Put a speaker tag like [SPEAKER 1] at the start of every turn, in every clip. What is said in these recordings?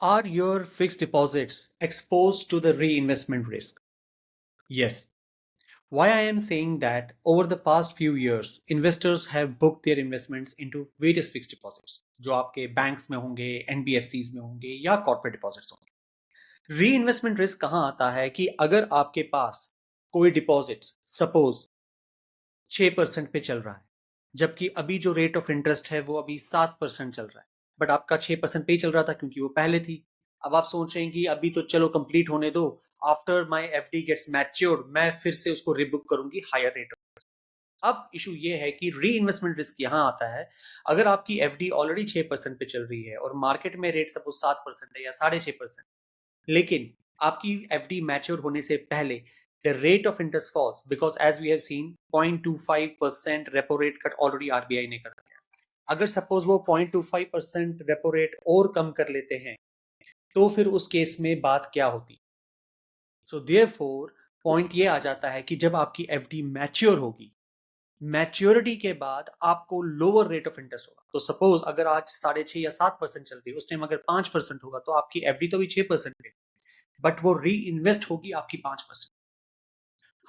[SPEAKER 1] Are your fixed deposits exposed to the reinvestment risk? Yes. Why I am saying that over the past few years, investors have booked their investments into various fixed deposits, जो आपके banks में होंगे, NBFCs में होंगे या corporate deposits होंगे। Reinvestment risk कहाँ आता है कि अगर आपके पास कोई डिपॉजिट्स सपोज 6% पे चल रहा है, जबकि अभी जो रेट ऑफ इंटरेस्ट है वो अभी 7% चल रहा है, बट आपका 6% पे ही चल रहा था क्योंकि वो पहले थी। अब आप सोच रहे हैं कि अभी तो चलो कंप्लीट होने दो, after my FD gets matured मैं फिर से उसको रिबुक करूंगी हायर रेट। अब इशू ये है कि री इन्वेस्टमेंट रिस्क यहां आता है। अगर आपकी एफडी ऑलरेडी 6% पे चल रही है और मार्केट में रेट सपोज 7% है या 6.5%, लेकिन आपकी एफडी मैच्योर होने से पहले the rate of interest falls because as we have seen 0.25% repo rate cut already RBI ने कर दिया। अगर सपोज वो 0.25% रेपो रेट और कम कर लेते हैं तो फिर उस केस में बात क्या होती। सो देयरफॉर पॉइंट ये आ जाता है कि जब आपकी एफडी मैच्योर होगी, मैच्योरिटी के बाद आपको लोअर रेट ऑफ इंटरेस्ट होगा। तो सपोज अगर आज 6.5 या 7% चल रही है, उस टाइम अगर 5% होगा तो आपकी एफडी तो भी 6% है, बट वो री इन्वेस्ट होगी आपकी 5%।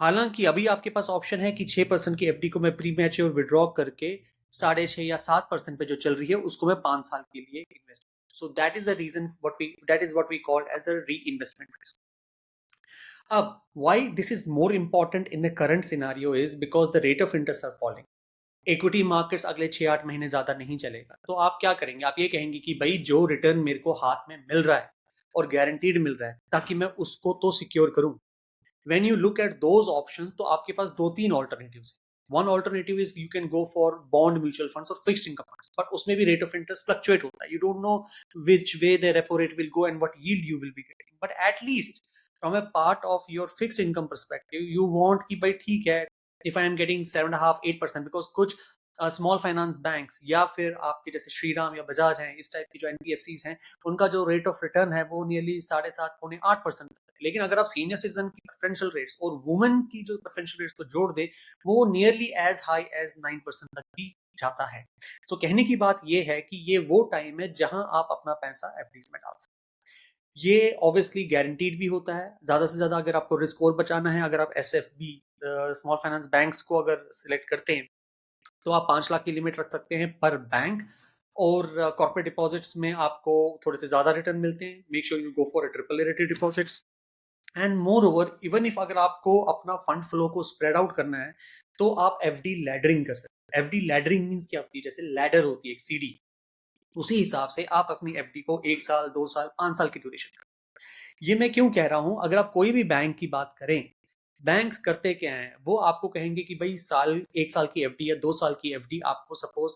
[SPEAKER 1] हालांकि अभी आपके पास ऑप्शन है कि 6% की एफडी को मैं प्री मैच्योर विड्रॉ करके 6.5 या 7% पे जो चल रही है उसको मैं 5 साल के लिए invest. So that is the reason what we call as a reinvestment risk. अब why this is more important in the current scenario is because the rate of interest are falling. Equity markets अगले 6-8 महीने ज्यादा नहीं चलेगा, तो आप क्या करेंगे? आप ये कहेंगे कि भाई जो रिटर्न मेरे को हाथ में मिल रहा है और गारंटीड मिल रहा है ताकि मैं उसको तो सिक्योर करूं। when you look at those options तो आपके पास दो तीन alternatives हैं। one alternative is you can go for bond mutual funds or fixed income funds, but उसमें भी rate of interest fluctuate होता है। You don't know which way the repo rate will go and what yield you will be getting, but at least from a part of your fixed income perspective you want कि भाई ठीक है, if I am getting 7.5-8% because कुछ small finance banks या फिर आपके जैसे श्रीराम या बजाज हैं, इस टाइप की जो एनबीएफसीज हैं, उनका जो रेट ऑफ रिटर्न है वो नियरली 7.5-8% है। लेकिन अगर आप सीनियर सिटीजन की प्रेफरेंशियल रेट्स और वुमेन की जो प्रेफरेंशियल रेट्स को जोड़ दे, वो नियरली एज हाई एज 9% तक भी जाता है। तो कहने की बात ये है कि ये वो टाइम है जहां आप अपना पैसा एफडीज में डाल सकते हैं। ये ऑब्वियसली गारंटीड भी होता है। ज्यादा से ज्यादा अगर आपको रिस्क और बचाना है, अगर आप एसएफबी स्मॉल फाइनेंस बैंक्स को अगर सिलेक्ट करते हैं तो आप 5 लाख की लिमिट रख सकते हैं पर बैंक। और कॉर्पोरेट डिपॉजिट्स में आपको थोड़े से ज्यादा रिटर्न मिलते हैं। Make sure you go for a triple A rated deposits. And more over even if अगर आपको अपना फंड फ्लो को स्प्रेड आउट करना है तो आप एफडी लैडरिंग कर सकते हैं। एफडी लैडरिंग मींस क्या होती है? जैसे लैडर होती है एक सीडी, उसी हिसाब से आप अपनी एफडी को 1 साल 2 साल 5 साल की ड्यूरेशन कर। ये मैं क्यों कह रहा हूं? अगर आप कोई भी बैंक की बात करें, बैंक्स करते क्या हैं, वो आपको कहेंगे कि भाई 1 साल की एफडी या 2 साल की एफडी आपको सपोज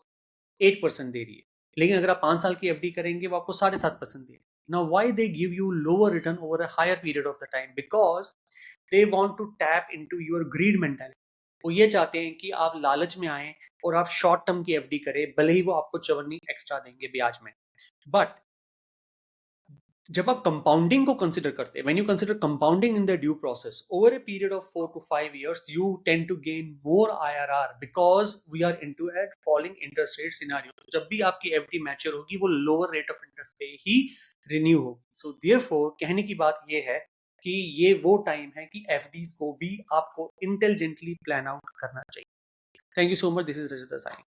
[SPEAKER 1] 8% दे रही है, लेकिन अगर आप 5 साल की एफडी करेंगे वो आपको 7.5% दे रही है। Now why they give you lower return over a higher period of the time? Because they want to tap into your greed mentality. वो ये चाहते हैं कि आप लालच में आए और आप शॉर्ट टर्म की एफडी करें, भले ही वो आपको चवन्नी एक्स्ट्रा देंगे ब्याज में। बट जब आप कंपाउंडिंग को कंसिडर करते हैं, when you consider compounding in the due process over a period of 4 to 5 years, you tend to gain more IRR because we are into a falling interest rate scenario। जब भी आपकी FD mature होगी वो lower rate of interest पे ही renew होगी। So therefore कहने की बात ये है कि ये वो टाइम है कि एफडीज को भी आपको इंटेलिजेंटली प्लान आउट करना चाहिए। Thank you so much. This is Rajat sign.